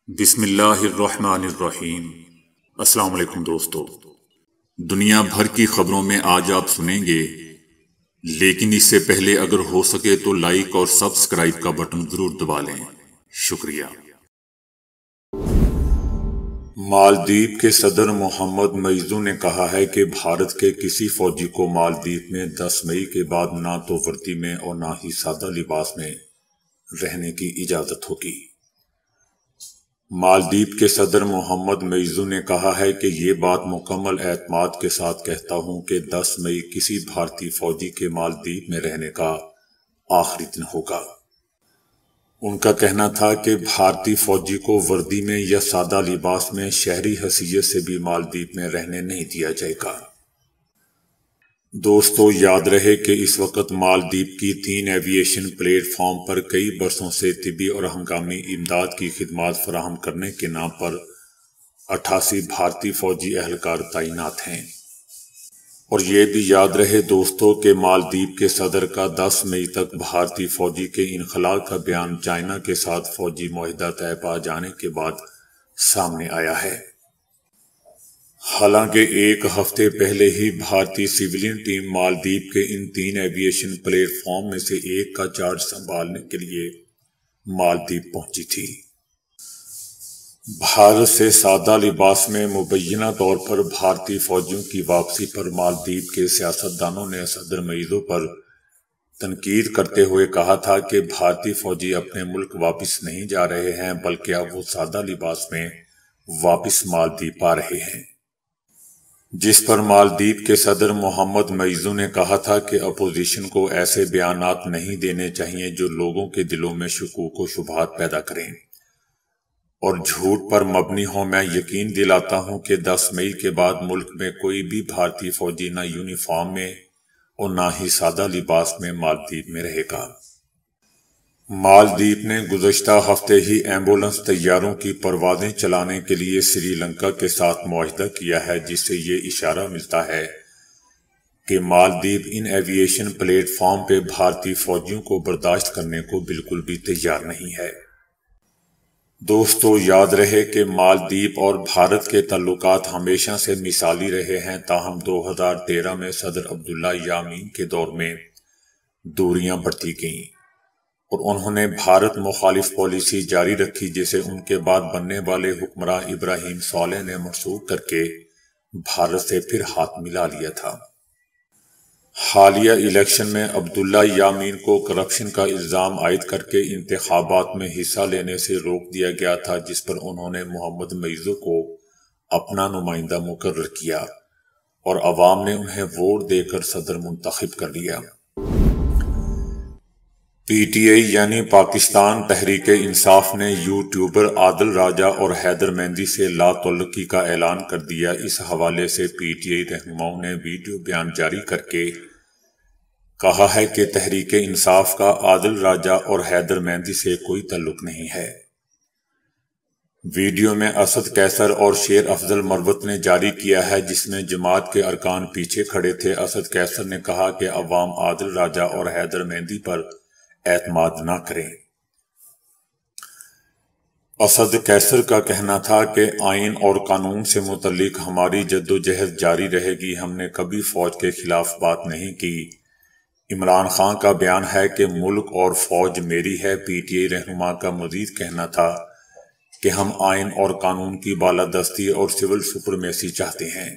بسم اللہ الرحمن الرحیم۔ السلام علیکم دوستو، دنیا بھر کی خبروں میں آج آپ سنیں گے، لیکن اس سے پہلے اگر ہو سکے تو لائک اور سبسکرائب کا بٹن ضرور دبا لیں۔ شکریہ۔ مالدیپ کے صدر محمد معیزو نے کہا ہے کہ بھارت کے کسی فوجی کو مالدیپ میں 10 مئی کے بعد نہ تو وردی میں اور نہ ہی سادہ لباس میں رہنے کی اجازت ہوگی۔ مالدیپ کے صدر محمد معیزو نے کہا ہے کہ یہ بات مکمل اعتماد کے ساتھ کہتا ہوں کہ 10 مئی کسی بھارتی فوجی کے مالدیپ میں رہنے کا آخری دن ہوگا۔ ان کا کہنا تھا کہ بھارتی فوجی کو وردی میں یا سادہ لباس میں شہری حیثیت سے بھی مالدیپ میں رہنے نہیں دیا جائے گا۔ دوستو، یاد رہے کہ اس وقت مالدیپ کی 3 ایویشن پلیٹ فارم پر کئی برسوں سے طبی اور ہنگامی امداد کی خدمات فراہم کرنے کے نام پر 88 بھارتی فوجی اہلکار تعینات ہیں۔ اور یہ بھی یاد رہے دوستو کہ مالدیپ کے صدر کا 10 مئی تک بھارتی فوجی کے انخلاء کا بیان چائنا کے ساتھ فوجی معاہدہ طے پا جانے کے بعد سامنے آیا ہے۔ حالانکہ ایک ہفتے پہلے ہی بھارتی سیویلین ٹیم مالدیپ کے ان 3 ایویشن پلیٹ فارم میں سے ایک کا چارج سنبھالنے کے لیے مالدیپ پہنچی تھی۔ بھارت سے سادہ لباس میں مبینہ طور پر بھارتی فوجیوں کی واپسی پر مالدیپ کے سیاستدانوں نے صدر معیزو پر تنقید کرتے ہوئے کہا تھا کہ بھارتی فوجی اپنے ملک واپس نہیں جا رہے ہیں بلکہ اب وہ سادہ لباس میں واپس مالدیپ آ رہے ہیں، جس پر مالدیپ کے صدر محمد معیزو نے کہا تھا کہ اپوزیشن کو ایسے بیانات نہیں دینے چاہیے جو لوگوں کے دلوں میں شکوک و شبہات پیدا کریں اور جھوٹ پر مبنی ہوں۔ میں یقین دلاتا ہوں کہ 10 مئی کے بعد ملک میں کوئی بھی بھارتی فوجی نہ یونیفارم میں اور نہ ہی سادہ لباس میں مالدیپ میں رہے گا۔ مالدیپ نے گزشتہ ہفتے ہی ایمبولینس طیاروں کی پروازیں چلانے کے لیے سری لنکا کے ساتھ معاہدہ کیا ہے، جس سے یہ اشارہ ملتا ہے کہ مالدیپ ان ایویشن پلیٹ فارم پہ بھارتی فوجیوں کو برداشت کرنے کو بالکل بھی تیار نہیں ہے۔ دوستو، یاد رہے کہ مالدیپ اور بھارت کے تعلقات ہمیشہ سے مثالی رہے ہیں، تاہم 2013 میں صدر عبداللہ یامین کے دور میں دوریاں بڑھتی گئیں اور انہوں نے بھارت مخالف پالیسی جاری رکھی، جسے ان کے بعد بننے والے حکمراں ابراہیم صالح نے منسوخ کر کے بھارت سے پھر ہاتھ ملا لیا تھا۔ حالیہ الیکشن میں عبداللہ یامین کو کرپشن کا الزام عائد کر کے انتخابات میں حصہ لینے سے روک دیا گیا تھا، جس پر انہوں نے محمد معیزو کو اپنا نمائندہ مقرر کیا اور عوام نے انہیں ووٹ دے کر صدر منتخب کر لیا۔ پی ٹی آئی یعنی پاکستان تحریک انصاف نے یوٹیوبر عادل راجہ اور حیدر مہندی سے لا تعلقی کا اعلان کر دیا۔ اس حوالے سے پی ٹی آئی رہنماؤں نے ویڈیو بیان جاری کر کے کہا ہے کہ تحریک انصاف کا عادل راجہ اور حیدر مہندی سے کوئی تعلق نہیں ہے۔ ویڈیو میں اسد قیصر اور شیر افضل مروت نے جاری کیا ہے، جس میں جماعت کے ارکان پیچھے کھڑے تھے۔ اسد قیصر نے کہا کہ عوام عادل راجہ اور حیدر مہندی پر اعتماد نہ کریں۔ اسد قیصر کا کہنا تھا کہ آئین اور قانون سے متعلق ہماری جدوجہد جاری رہے گی، ہم نے کبھی فوج کے خلاف بات نہیں کی۔ عمران خان کا بیان ہے کہ ملک اور فوج میری ہے۔ پی ٹی آئی رہنما کا مزید کہنا تھا کہ ہم آئین اور قانون کی بالادستی اور سول سپرمیسی چاہتے ہیں۔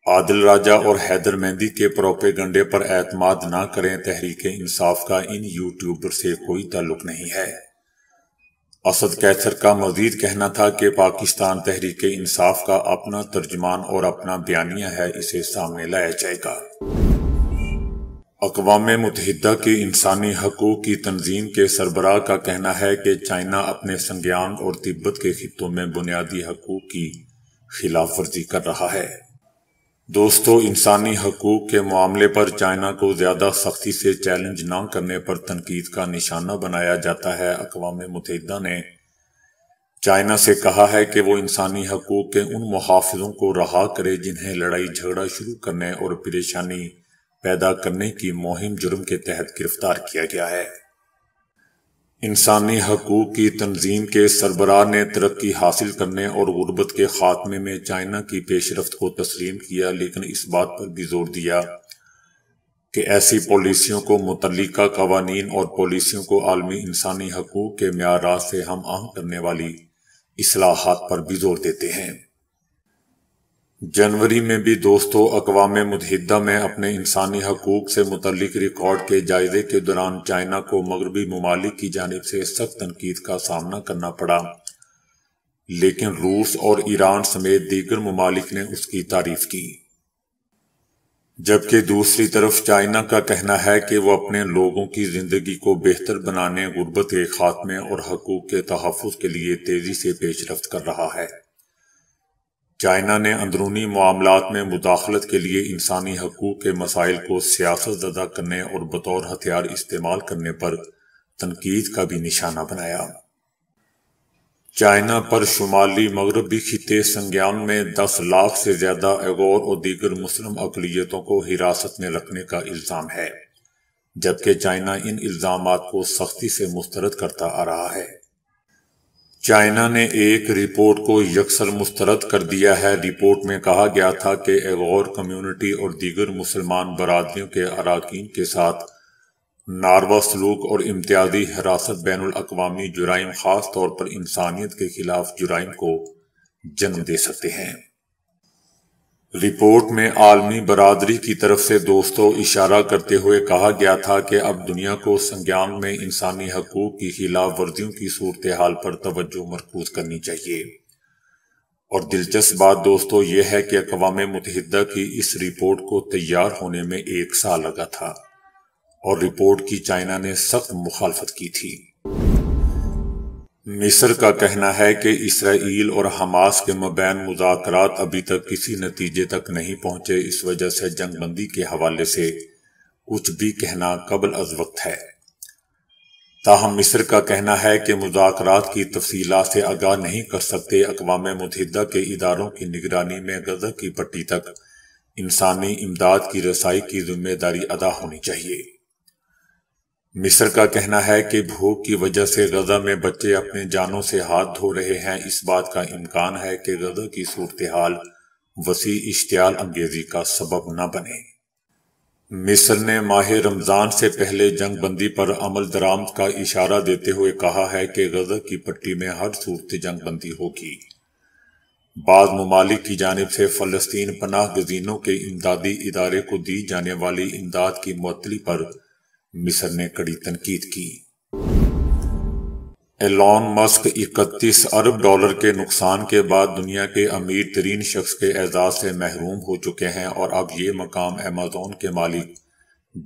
عادل راجہ اور حیدر مہندی کے پروپیگنڈے پر اعتماد نہ کریں، تحریک انصاف کا ان یوٹیوبر سے کوئی تعلق نہیں ہے۔ اسد قیصر کا مزید کہنا تھا کہ پاکستان تحریک انصاف کا اپنا ترجمان اور اپنا بیانیہ ہے، اسے سامنے لایا جائے گا۔ اقوام متحدہ کی انسانی حقوق کی تنظیم کے سربراہ کا کہنا ہے کہ چائنا اپنے سنگیانگ اور تبت کے خطوں میں بنیادی حقوق کی خلاف ورزی کر رہا ہے۔ دوستو، انسانی حقوق کے معاملے پر چائنا کو زیادہ سختی سے چیلنج نہ کرنے پر تنقید کا نشانہ بنایا جاتا ہے۔ اقوام متحدہ نے چائنا سے کہا ہے کہ وہ انسانی حقوق کے ان محافظوں کو رہا کرے جنہیں لڑائی جھگڑا شروع کرنے اور پریشانی پیدا کرنے کی مہم جرم کے تحت گرفتار کیا گیا ہے۔ انسانی حقوق کی تنظیم کے سربراہ نے ترقی حاصل کرنے اور غربت کے خاتمے میں چائنا کی پیش رفت کو تسلیم کیا، لیکن اس بات پر بھی زور دیا کہ ایسی پالیسیوں کو متعلقہ قوانین اور پالیسیوں کو عالمی انسانی حقوق کے معیارات سے ہم آہنگ کرنے والی اصلاحات پر بھی زور دیتے ہیں۔ جنوری میں بھی اقوام متحدہ میں اپنے انسانی حقوق سے متعلق ریکارڈ کے جائزے کے دوران چائنا کو مغربی ممالک کی جانب سے سخت تنقید کا سامنا کرنا پڑا، لیکن روس اور ایران سمیت دیگر ممالک نے اس کی تعریف کی، جبکہ دوسری طرف چائنا کا کہنا ہے کہ وہ اپنے لوگوں کی زندگی کو بہتر بنانے، غربت کے خاتمے اور حقوق کے تحفظ کے لیے تیزی سے پیش رفت کر رہا ہے۔ چائنا نے اندرونی معاملات میں مداخلت کے لیے انسانی حقوق کے مسائل کو سیاست زدہ کرنے اور بطور ہتھیار استعمال کرنے پر تنقید کا بھی نشانہ بنایا۔ چائنا پر شمالی مغربی خطے سنگیان میں 10 لاکھ سے زیادہ ایغور اور دیگر مسلم اقلیتوں کو حراست میں رکھنے کا الزام ہے، جبکہ چائنا ان الزامات کو سختی سے مسترد کرتا آ رہا ہے۔ چائنا نے ایک رپورٹ کو یکسر مسترد کر دیا ہے۔ رپورٹ میں کہا گیا تھا کہ ایغور کمیونٹی اور دیگر مسلمان برادریوں کے اراکین کے ساتھ ناروا سلوک اور امتیازی حراست بین الاقوامی جرائم، خاص طور پر انسانیت کے خلاف جرائم کو جنم دے سکتے ہیں۔ رپورٹ میں عالمی برادری کی طرف سے اشارہ کرتے ہوئے کہا گیا تھا کہ اب دنیا کو سنگیان میں انسانی حقوق کی خلاف ورزیوں کی صورتحال پر توجہ مرکوز کرنی چاہیے۔ اور دلچسپ بات یہ ہے کہ اقوام متحدہ کی اس رپورٹ کو تیار ہونے میں 1 سال لگا تھا، اور رپورٹ کی چائنا نے سخت مخالفت کی تھی۔ مصر کا کہنا ہے کہ اسرائیل اور حماس کے مابین مذاکرات ابھی تک کسی نتیجے تک نہیں پہنچے، اس وجہ سے جنگ بندی کے حوالے سے کچھ بھی کہنا قبل از وقت ہے۔ تاہم مصر کا کہنا ہے کہ مذاکرات کی تفصیلات سے آگاہ نہیں کر سکتے۔ اقوام متحدہ کے اداروں کی نگرانی میں غزہ کی پٹی تک انسانی امداد کی رسائی کی ذمہ داری ادا ہونی چاہیے۔ مصر کا کہنا ہے کہ بھوک کی وجہ سے غزہ میں بچے اپنے جانوں سے ہاتھ دھو رہے ہیں۔ اس بات کا امکان ہے کہ غزہ کی صورتحال وسیع اشتعال انگیزی کا سبب نہ بنے۔ مصر نے ماہ رمضان سے پہلے جنگ بندی پر عمل درآمد کا اشارہ دیتے ہوئے کہا ہے کہ غزہ کی پٹی میں ہر صورت جنگ بندی ہوگی۔ بعض ممالک کی جانب سے فلسطین پناہ گزینوں کے امدادی ادارے کو دی جانے والی امداد کی معطلی پر مصر نے کڑی تنقید کی۔ ایلون مسک 31 ارب ڈالر کے نقصان کے بعد دنیا کے امیر ترین شخص کے اعزاز سے محروم ہو چکے ہیں، اور اب یہ مقام ایمیزون کے مالک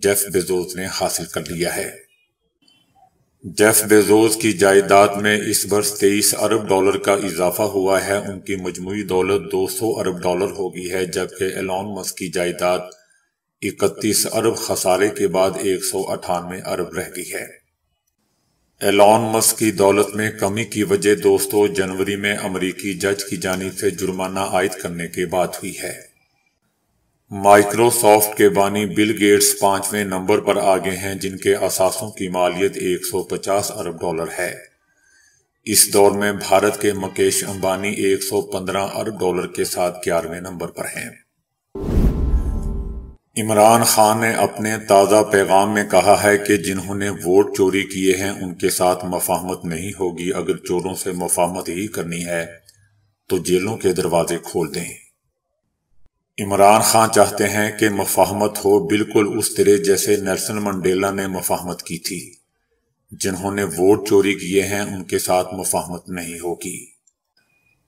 جیف بیزوس نے حاصل کر لیا ہے۔ جیف بیزوس کی جائیداد میں اس برس 23 ارب ڈالر کا اضافہ ہوا ہے۔ ان کی مجموعی دولت 200 ارب ڈالر ہو گئی ہے، جبکہ ایلون مسک کی جائیداد 31 ارب خسارے کے بعد 198 ارب رہ گئی ہے۔ ایلون مسک کی دولت میں کمی کی وجہ جنوری میں امریکی جج کی جانب سے جرمانہ عائد کرنے کے بعد ہوئی ہے۔ مائیکروسافٹ کے بانی بل گیٹس 5ویں نمبر پر آگے ہیں، جن کے اثاثوں کی مالیت 150 ارب ڈالر ہے۔ اس دور میں بھارت کے مکیش امبانی 115 ارب ڈالر کے ساتھ 11ویں نمبر پر ہیں۔ عمران خان نے اپنے تازہ پیغام میں کہا ہے کہ جنہوں نے ووٹ چوری کیے ہیں ان کے ساتھ مفاہمت نہیں ہوگی۔ اگر چوروں سے مفاہمت ہی کرنی ہے تو جیلوں کے دروازے کھول دیں۔ عمران خان چاہتے ہیں کہ مفاہمت ہو، بالکل اس طرح جیسے نیلسن منڈیلا نے مفاہمت کی تھی۔ جنہوں نے ووٹ چوری کیے ہیں ان کے ساتھ مفاہمت نہیں ہوگی۔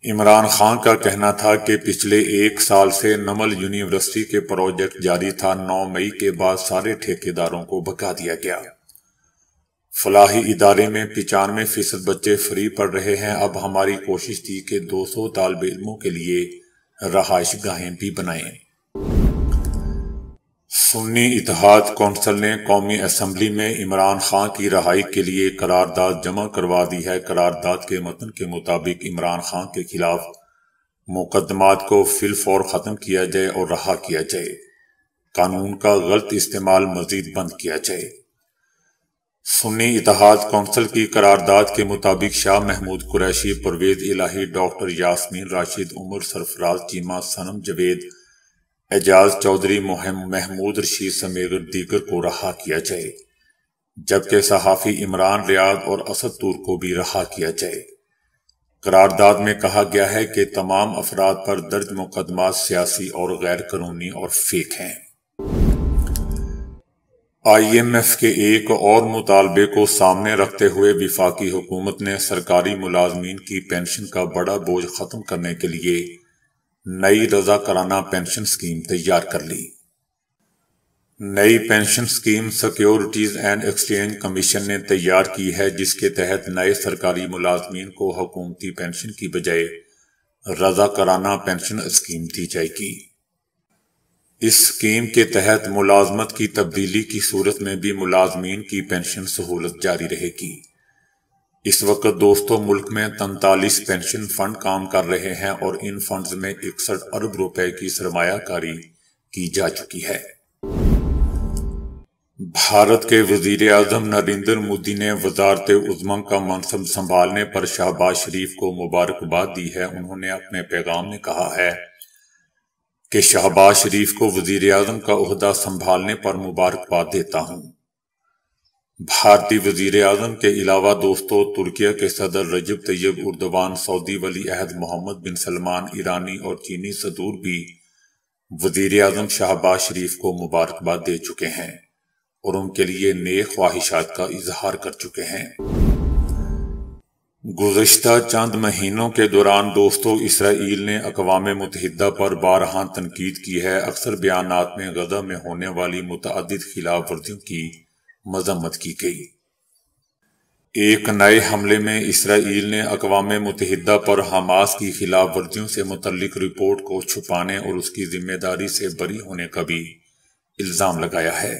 عمران خان کا کہنا تھا کہ پچھلے 1 سال سے نمل یونیورسٹی کے پروجیکٹ جاری تھا۔ 9 مئی کے بعد سارے ٹھیکیداروں کو بھگا دیا گیا۔ فلاحی ادارے میں 95% بچے فری پڑھ رہے ہیں۔ اب ہماری کوشش تھی کہ 200 طالب علموں کے لیے رہائش گاہیں بھی بنائیں۔ سنی اتحاد کونسل نے قومی اسمبلی میں عمران خان کی رہائی کے لیے قرارداد جمع کروا دی ہے۔ قرارداد کے متن کے مطابق عمران خان کے خلاف مقدمات کو فی الفور ختم کیا جائے اور رہا کیا جائے۔ قانون کا غلط استعمال مزید بند کیا جائے۔ سنی اتحاد کونسل کی قرارداد کے مطابق شاہ محمود قریشی، پرویز الہی، ڈاکٹر یاسمین راشد، عمر سرفراز چیمہ، صنم جاوید، اعجاز چودھری، محمود رشید سمیت دیگر کو رہا کیا جائے، جبکہ صحافی عمران ریاض اور اسد طور کو بھی رہا کیا جائے۔ قرارداد میں کہا گیا ہے کہ تمام افراد پر درج مقدمات سیاسی اور غیر قانونی اور فیک ہیں۔ IMF کے ایک اور مطالبے کو سامنے رکھتے ہوئے وفاقی حکومت نے سرکاری ملازمین کی پینشن کا بڑا بوجھ ختم کرنے کے لیے نئی رضاکارانہ پینشن اسکیم تیار کر لی۔ نئی pension scheme securities and exchange commission نے تیار کی ہے، جس کے تحت نئے سرکاری ملازمین کو حکومتی پینشن کی بجائے رضاکارانہ پینشن اسکیم دی جائے گی۔ اس اسکیم کے تحت ملازمت کی تبدیلی کی صورت میں بھی ملازمین کی پینشن سہولت جاری رہے گی۔ اس وقت دوستو ملک میں 43 پینشن فنڈ کام کر رہے ہیں اور ان فنڈز میں 61 ارب روپے کی سرمایہ کاری کی جا چکی ہے۔ بھارت کے وزیر اعظم نریندر مودی نے وزارت عظمیٰ کا منصب سنبھالنے پر شہباز شریف کو مبارکباد دی ہے۔ انہوں نے اپنے پیغام میں کہا ہے کہ شہباز شریف کو وزیر اعظم کا عہدہ سنبھالنے پر مبارکباد دیتا ہوں۔ بھارتی وزیر اعظم کے علاوہ دوستو ترکیہ کے صدر رجب طیب ایردوان، سعودی ولی عہد محمد بن سلمان، ایرانی اور چینی صدور بھی وزیر اعظم شہباز شریف کو مبارکباد دے چکے ہیں اور ان کے لیے نیک خواہشات کا اظہار کر چکے ہیں۔ گزشتہ چند مہینوں کے دوران دوستو اسرائیل نے اقوام متحدہ پر بارہا تنقید کی ہے۔ اکثر بیانات میں غزہ میں ہونے والی متعدد خلاف ورزیوں کی مذمت کی گئی۔ ایک نئے حملے میں اسرائیل نے اقوام متحدہ پر حماس کی خلاف ورزیوں سے متعلق رپورٹ کو چھپانے اور اس کی ذمہ داری سے بری ہونے کا بھی الزام لگایا ہے۔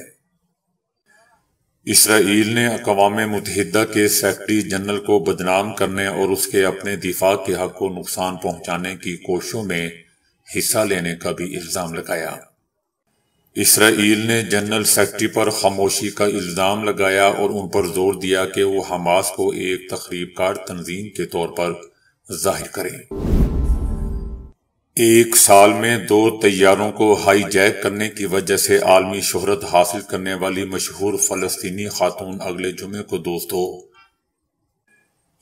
اسرائیل نے اقوام متحدہ کے سیکرٹری جنرل کو بدنام کرنے اور اس کے اپنے دفاع کے حق کو نقصان پہنچانے کی کوششوں میں حصہ لینے کا بھی الزام لگایا۔ اسرائیل نے جنرل سیکرٹری پر خاموشی کا الزام لگایا اور ان پر زور دیا کہ وہ حماس کو ایک تخریب کار تنظیم کے طور پر ظاہر کریں۔ ایک سال میں 2 طیاروں کو ہائی جیک کرنے کی وجہ سے عالمی شہرت حاصل کرنے والی مشہور فلسطینی خاتون اگلے جمعے کو دوستو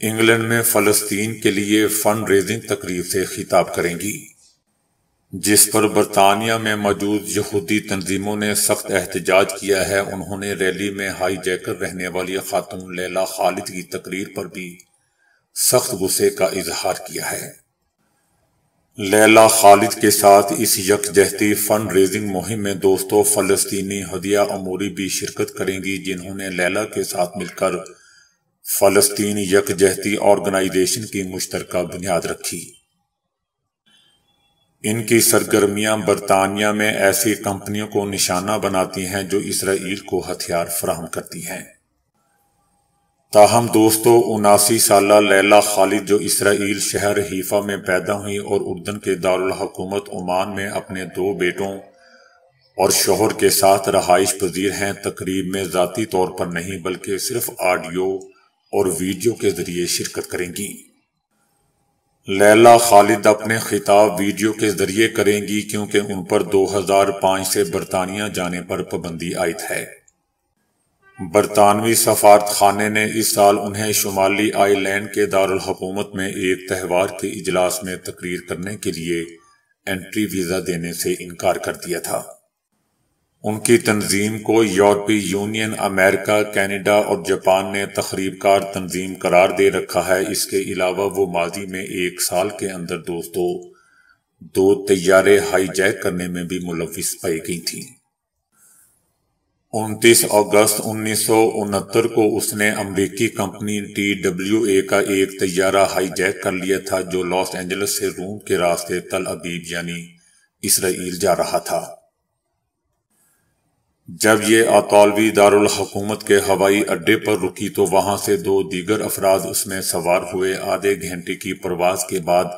انگلینڈ میں فلسطین کے لیے فنڈ ریزنگ تقریب سے خطاب کریں گی، جس پر برطانیہ میں موجود یہودی تنظیموں نے سخت احتجاج کیا ہے۔ انہوں نے ریلی میں ہائی جیکر رہنے والی خاتون لیلا خالد کی تقریر پر بھی سخت غصے کا اظہار کیا ہے۔ لیلا خالد کے ساتھ اس یکجہتی فنڈ ریزنگ مہم میں دوستو فلسطینی ہدیہ اموری بھی شرکت کریں گی، جنہوں نے لیلا کے ساتھ مل کر فلسطین یکجہتی آرگنائزیشن کی مشترکہ بنیاد رکھی۔ ان کی سرگرمیاں برطانیہ میں ایسی کمپنیوں کو نشانہ بناتی ہیں جو اسرائیل کو ہتھیار فراہم کرتی ہیں۔ تاہم دوستو 79 سالہ لیلا خالد، جو اسرائیل شہر حیفا میں پیدا ہوئی اور اردن کے دارالحکومت عمان میں اپنے 2 بیٹوں اور شوہر کے ساتھ رہائش پذیر ہیں، تقریب میں ذاتی طور پر نہیں بلکہ صرف آڈیو اور ویڈیو کے ذریعے شرکت کریں گی۔ لیلا خالد اپنے خطاب ویڈیو کے ذریعے کریں گی کیونکہ ان پر 2005 سے برطانیہ جانے پر پابندی عائد ہے۔ برطانوی سفارت خانے نے اس سال انہیں شمالی آئرلینڈ کے دارالحکومت میں ایک تہوار کے اجلاس میں تقریر کرنے کے لیے انٹری ویزا دینے سے انکار کر دیا تھا۔ ان کی تنظیم کو یورپی یونین، امریکہ، کینیڈا اور جاپان نے تخریب کار تنظیم قرار دے رکھا ہے۔ اس کے علاوہ وہ ماضی میں 1 سال کے اندر دوستو 2 طیارے ہائی جیک کرنے میں بھی ملوث پائی گئی تھیں۔ 29 اگست 1969 کو اس نے امریکی کمپنی TWA کا ایک طیارہ ہائی جیک کر لیا تھا جو لاس اینجلس سے روم کے راستے تل ابیب یعنی اسرائیل جا رہا تھا۔ جب یہ اطالوی دارالحکومت کے ہوائی اڈے پر رکی تو وہاں سے 2 دیگر افراد اس میں سوار ہوئے۔ آدھے گھنٹے کی پرواز کے بعد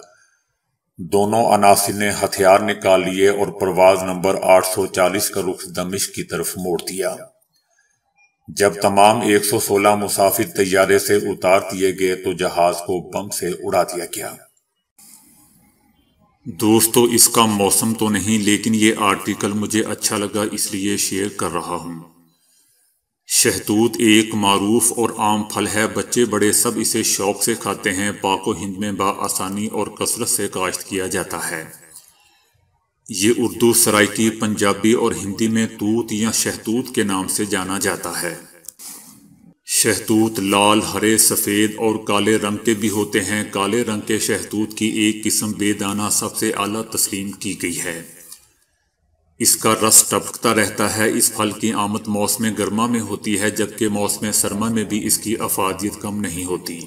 دونوں عناصر نے ہتھیار نکال لیے اور پرواز نمبر 840 کا رخ دمشق کی طرف موڑ دیا۔ جب تمام 116 مسافر طیارے سے اتار دیے گئے تو جہاز کو بم سے اڑا دیا گیا۔ دوستو، اس کا موسم تو نہیں، لیکن یہ آرٹیکل مجھے اچھا لگا اس لیے شیئر کر رہا ہوں۔ شہتوت ایک معروف اور عام پھل ہے، بچے بڑے سب اسے شوق سے کھاتے ہیں۔ پاک و ہند میں بآسانی اور کثرت سے کاشت کیا جاتا ہے۔ یہ اردو، سرائکی، پنجابی اور ہندی میں توت یا شہتوت کے نام سے جانا جاتا ہے۔ شہتوت لال، ہرے، سفید اور کالے رنگ کے بھی ہوتے ہیں۔ کالے رنگ کے شہتوت کی ایک قسم بے دانہ سب سے اعلیٰ تسلیم کی گئی ہے۔ اس کا رس ٹپکتا رہتا ہے۔ اس پھل کی آمد موسم گرما میں ہوتی ہے، جبکہ موسم سرما میں بھی اس کی افادیت کم نہیں ہوتی،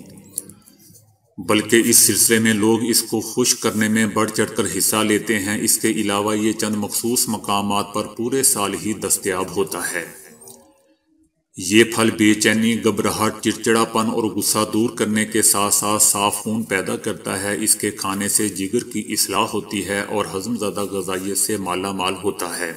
بلکہ اس سلسلے میں لوگ اس کو خشک کرنے میں بڑھ چڑھ کر حصہ لیتے ہیں۔ اس کے علاوہ یہ چند مخصوص مقامات پر پورے سال ہی دستیاب ہوتا ہے۔ یہ پھل بے چینی، گھبراہٹ، چڑچڑاپن اور غصہ دور کرنے کے ساتھ ساتھ صاف خون پیدا کرتا ہے۔ اس کے کھانے سے جگر کی اصلاح ہوتی ہے اور ہضم زدہ غذائیت سے مالا مال ہوتا ہے۔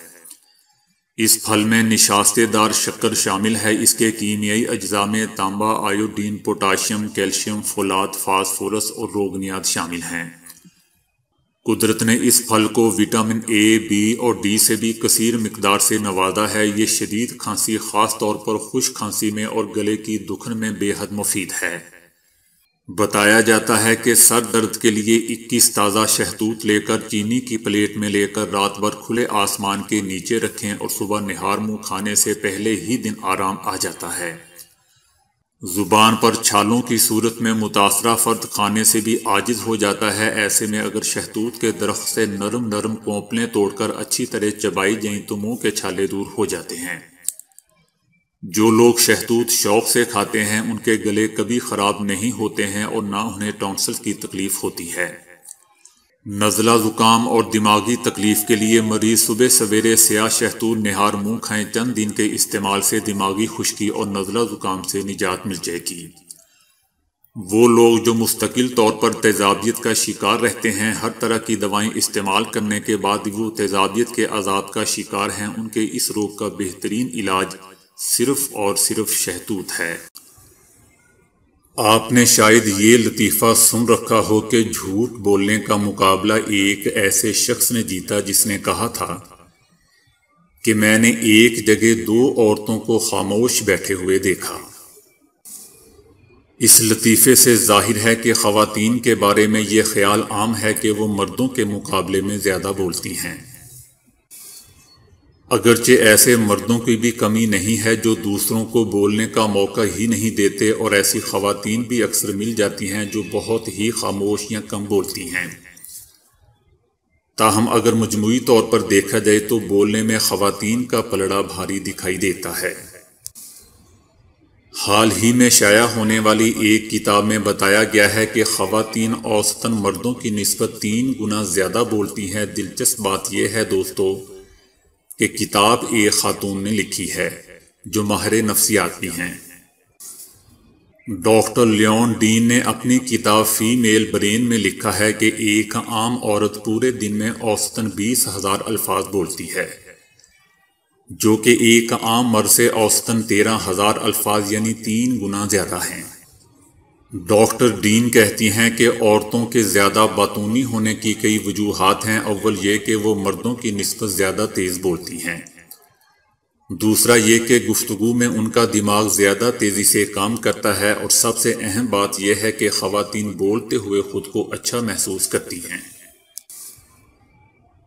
اس پھل میں نشاستہ دار شکر شامل ہے۔ اس کے کیمیائی اجزاء میں تانبا، آیوڈین، پوٹاشیم، کیلشیم، فولاد، فاسفورس اور روغنیات شامل ہیں۔ قدرت نے اس پھل کو وٹامن اے، بی اور ڈی سے بھی کثیر مقدار سے نوازا ہے۔ یہ شدید کھانسی، خاص طور پر خشک کھانسی میں اور گلے کی دکھن میں بے حد مفید ہے۔ بتایا جاتا ہے کہ سر درد کے لیے 21 تازہ شہتوت لے کر چینی کی پلیٹ میں لے کر رات بھر کھلے آسمان کے نیچے رکھیں اور صبح نہار منہ کھانے سے پہلے ہی دن آرام آ جاتا ہے۔ زبان پر چھالوں کی صورت میں متاثرہ فرد کھانے سے بھی عاجز ہو جاتا ہے۔ ایسے میں اگر شہتوت کے درخت سے نرم نرم کونپلیں توڑ کر اچھی طرح چبائی جائیں تو منہ کے چھالے دور ہو جاتے ہیں۔ جو لوگ شہتوت شوق سے کھاتے ہیں ان کے گلے کبھی خراب نہیں ہوتے ہیں اور نہ انہیں ٹونسل کی تکلیف ہوتی ہے۔ نزلہ، زکام اور دماغی تکلیف کے لیے مریض صبح سویرے سیاہ شہتوت نہار منہ کھائیں۔ چند دن کے استعمال سے دماغی خشکی اور نزلہ زکام سے نجات مل جائے گی۔ وہ لوگ جو مستقل طور پر تیزابیت کا شکار رہتے ہیں، ہر طرح کی دوائیں استعمال کرنے کے بعد وہ تیزابیت کے عذاب کا شکار ہیں، ان کے اس روگ کا بہترین علاج صرف اور صرف شہتوت ہے۔ آپ نے شاید یہ لطیفہ سن رکھا ہو کہ جھوٹ بولنے کا مقابلہ ایک ایسے شخص نے جیتا جس نے کہا تھا کہ میں نے ایک جگہ 2 عورتوں کو خاموش بیٹھے ہوئے دیکھا۔ اس لطیفے سے ظاہر ہے کہ خواتین کے بارے میں یہ خیال عام ہے کہ وہ مردوں کے مقابلے میں زیادہ بولتی ہیں۔ اگرچہ ایسے مردوں کی بھی کمی نہیں ہے جو دوسروں کو بولنے کا موقع ہی نہیں دیتے، اور ایسی خواتین بھی اکثر مل جاتی ہیں جو بہت ہی خاموش یا کم بولتی ہیں۔ تاہم اگر مجموعی طور پر دیکھا جائے تو بولنے میں خواتین کا پلڑا بھاری دکھائی دیتا ہے۔ حال ہی میں شائع ہونے والی ایک کتاب میں بتایا گیا ہے کہ خواتین اوسطاً مردوں کی نسبت 3 گنا زیادہ بولتی ہیں۔ دلچسپ بات یہ ہے دوستو کہ کتاب ایک خاتون نے لکھی ہے جو ماہر نفسیات بھی ہیں۔ ڈاکٹر لیون ڈین نے اپنی کتاب فیمیل برین میں لکھا ہے کہ ایک عام عورت پورے دن میں اوسطاً 20,000 الفاظ بولتی ہے، جو کہ ایک عام مرد سے اوسطاً 13,000 الفاظ یعنی 3 گنا زیادہ ہیں۔ ڈاکٹر ڈین کہتی ہیں کہ عورتوں کے زیادہ باطونی ہونے کی کئی وجوہات ہیں۔ اول یہ کہ وہ مردوں کی نسبت زیادہ تیز بولتی ہیں۔ دوسرا یہ کہ گفتگو میں ان کا دماغ زیادہ تیزی سے کام کرتا ہے، اور سب سے اہم بات یہ ہے کہ خواتین بولتے ہوئے خود کو اچھا محسوس کرتی ہیں۔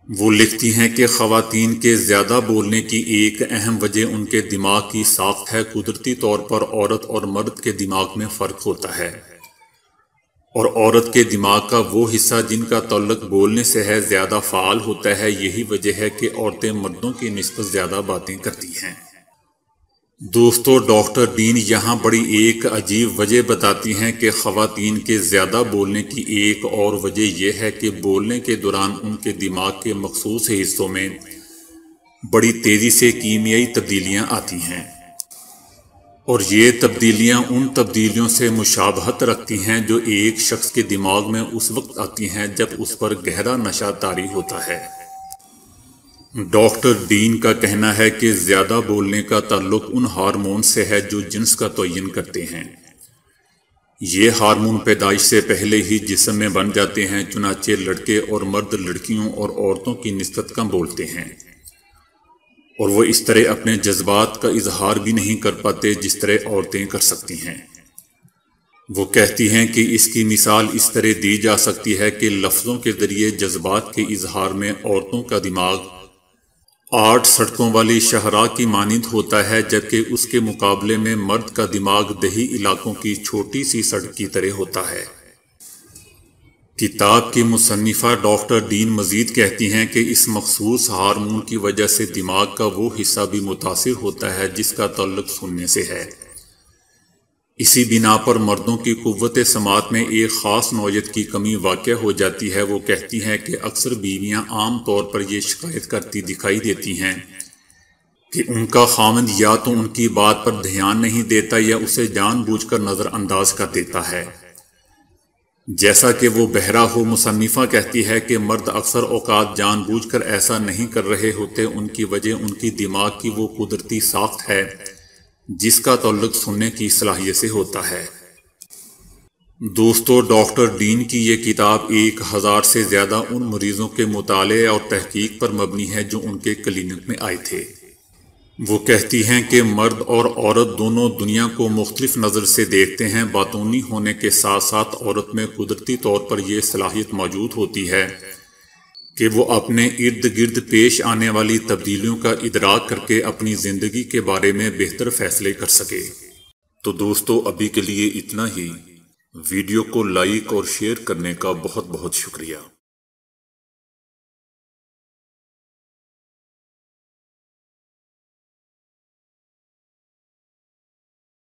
وہ لکھتی ہیں کہ خواتین کے زیادہ بولنے کی ایک اہم وجہ ان کے دماغ کی ساخت ہے۔ قدرتی طور پر عورت اور مرد کے دماغ میں فرق ہوتا ہے، اور عورت کے دماغ کا وہ حصہ جن کا تعلق بولنے سے ہے زیادہ فعال ہوتا ہے۔ یہی وجہ ہے کہ عورتیں مردوں کی نسبت زیادہ باتیں کرتی ہیں۔ دوستو، ڈاکٹر ڈین یہاں بڑی ایک عجیب وجہ بتاتی ہیں کہ خواتین کے زیادہ بولنے کی ایک اور وجہ یہ ہے کہ بولنے کے دوران ان کے دماغ کے مخصوص حصوں میں بڑی تیزی سے کیمیائی تبدیلیاں آتی ہیں، اور یہ تبدیلیاں ان تبدیلیوں سے مشابہت رکھتی ہیں جو ایک شخص کے دماغ میں اس وقت آتی ہیں جب اس پر گہرا نشہ طاری ہوتا ہے۔ ڈاکٹر ڈین کا کہنا ہے کہ زیادہ بولنے کا تعلق ان ہارمون سے ہے جو جنس کا تعین کرتے ہیں۔ یہ ہارمون پیدائش سے پہلے ہی جسم میں بن جاتے ہیں، چنانچہ لڑکے اور مرد لڑکیوں اور عورتوں کی نسبت کم بولتے ہیں، اور وہ اس طرح اپنے جذبات کا اظہار بھی نہیں کر پاتے جس طرح عورتیں کر سکتی ہیں۔ وہ کہتی ہیں کہ اس کی مثال اس طرح دی جا سکتی ہے کہ لفظوں کے ذریعے جذبات کے اظہار میں عورتوں کا دماغ 8 سڑکوں والی شاہراہ کی مانند ہوتا ہے، جبکہ اس کے مقابلے میں مرد کا دماغ دیہی علاقوں کی چھوٹی سی سڑک کی طرح ہوتا ہے۔ کتاب کی مصنفہ ڈاکٹر ڈین مزید کہتی ہیں کہ اس مخصوص ہارمون کی وجہ سے دماغ کا وہ حصہ بھی متاثر ہوتا ہے جس کا تعلق سننے سے ہے۔ اسی بنا پر مردوں کی قوت سماعت میں ایک خاص نوعیت کی کمی واقع ہو جاتی ہے۔ وہ کہتی ہیں کہ اکثر بیویاں عام طور پر یہ شکایت کرتی دکھائی دیتی ہیں کہ ان کا خاوند یا تو ان کی بات پر دھیان نہیں دیتا یا اسے جان بوجھ کر نظر انداز کر دیتا ہے، جیسا کہ وہ بہرا ہو۔ مصنفہ کہتی ہے کہ مرد اکثر اوقات جان بوجھ کر ایسا نہیں کر رہے ہوتے، ان کی وجہ ان کی دماغ کی وہ قدرتی ساخت ہے جس کا تعلق سننے کی صلاحیت سے ہوتا ہے۔ دوستو، ڈاکٹر ڈین کی یہ کتاب 1000 سے زیادہ ان مریضوں کے مطالعے اور تحقیق پر مبنی ہے جو ان کے کلینک میں آئے تھے۔ وہ کہتی ہیں کہ مرد اور عورت دونوں دنیا کو مختلف نظر سے دیکھتے ہیں۔ باطنی ہونے کے ساتھ ساتھ عورت میں قدرتی طور پر یہ صلاحیت موجود ہوتی ہے کہ وہ اپنے ارد گرد پیش آنے والی تبدیلیوں کا ادراک کر کے اپنی زندگی کے بارے میں بہتر فیصلے کر سکے۔ تو دوستو، ابھی کے لیے اتنا ہی۔ ویڈیو کو لائک اور شیئر کرنے کا بہت بہت شکریہ۔